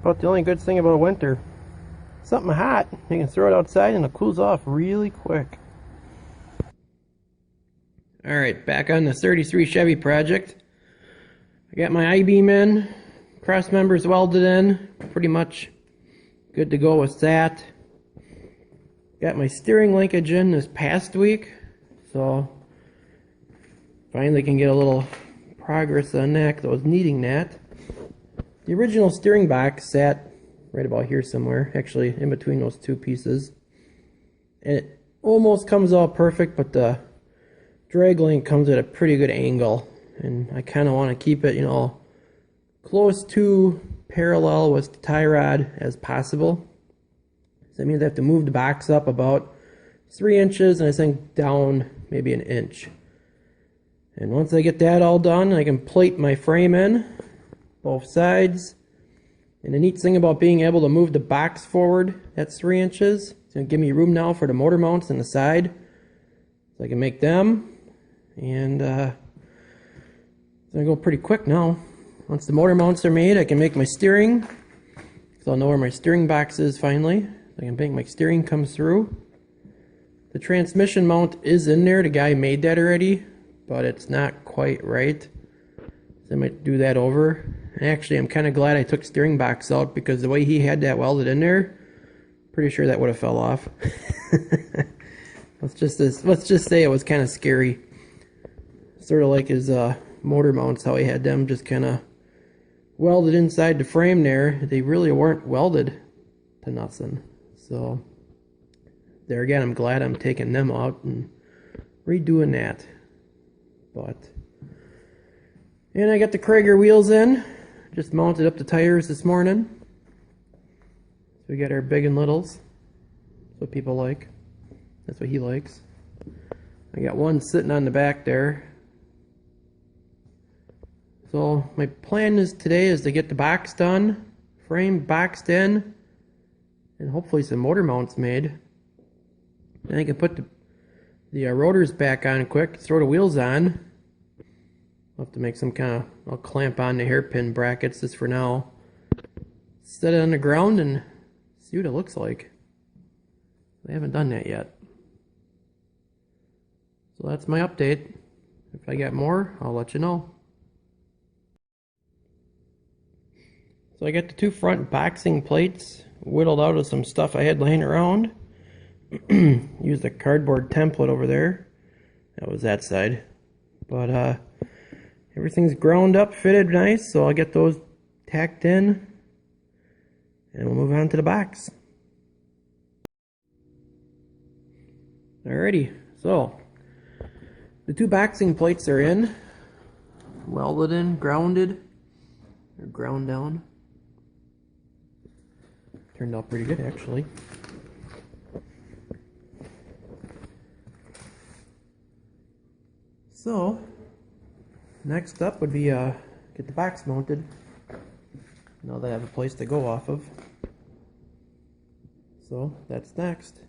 About the only good thing about winter. Something hot, you can throw it outside and it cools off really quick. Alright, back on the 33 Chevy project. I got my I-beam in, cross members welded in, pretty much good to go with that. Got my steering linkage in this past week, so finally can get a little progress on that because I was needing that. The original steering box sat right about here somewhere, actually in between those two pieces. And it almost comes out perfect, but the drag link comes at a pretty good angle. And I kind of want to keep it, close to parallel with the tie rod as possible. So that means I have to move the box up about 3 inches and I think down maybe an inch. And once I get that all done, I can plate my frame in both sides. And the neat thing about being able to move the box forward, that's 3 inches. It's going to give me room now for the motor mounts on the side. So I can make them. And it's going to go pretty quick now. Once the motor mounts are made, I can make my steering. So I'll know where my steering box is finally. I can make my steering come through. The transmission mount is in there. The guy made that already, but it's not quite right. So I might do that over. And actually, I'm kind of glad I took steering box out because the way he had that welded in there, pretty sure that would have fell off. Let's just say it was kind of scary. Sort of like his motor mounts, how he had them just kind of welded inside the frame there. They really weren't welded to nothing. So there again, I'm glad I'm taking them out and redoing that. And I got the Krager wheels in. Just mounted up the tires this morning. So we got our big and littles. That's what people like. That's what he likes. I got one sitting on the back there. So my plan today is to get the box done, frame boxed in, and hopefully some motor mounts made. Then I can put the rotors back on quick, throw the wheels on. I'll have to make some I'll clamp on the hairpin brackets just for now. Set it on the ground and see what it looks like. I haven't done that yet. So that's my update. If I get more, I'll let you know. So I got the two front boxing plates whittled out of some stuff I had laying around. Used a cardboard template over there. That was that side. But everything's ground up, fitted nice, so I'll get those tacked in and we'll move on to the box. Alrighty, so the two boxing plates are in, welded in, grounded, or ground down. Turned out pretty good actually. So next up would be get the box mounted. Now that I have a place to go off of. So that's next.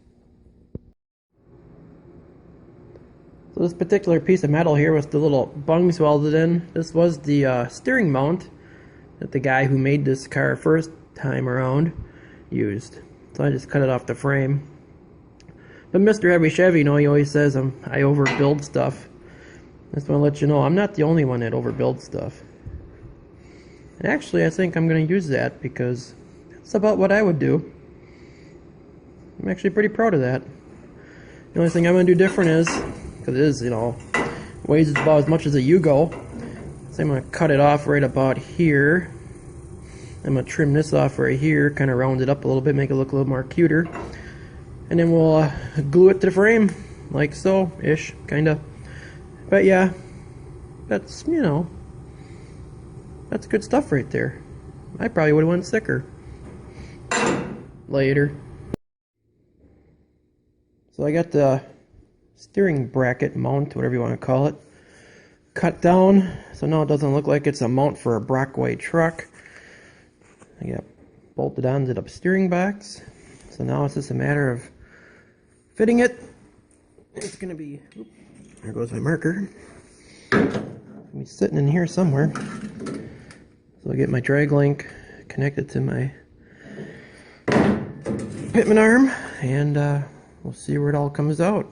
So this particular piece of metal here with the little bungs welded in, this was the steering mount that the guy who made this car first time around used. So I just cut it off the frame. But Mr. Heavy Chevy, he always says I overbuild stuff. I just want to let you know I'm not the only one that overbuilds stuff. And actually I think I'm going to use that because that's about what I would do. I'm actually pretty proud of that. The only thing I'm going to do different is, because it is, weighs about as much as a Yugo, so I'm going to cut it off right about here. I'm going to trim this off right here, kind of round it up a little bit, make it look a little more cuter. And then we'll glue it to the frame, like so-ish, kind of. But yeah, that's, that's good stuff right there. I probably would have went thicker. Later. So I got the steering bracket mount, whatever you want to call it, cut down, so now it doesn't look like it's a mount for a Brockway truck. I got bolted onto the steering box, so now it's just a matter of fitting it. It's going to be, there goes my marker. Be sitting in here somewhere. So I'll get my drag link connected to my pitman arm, and we'll see where it all comes out.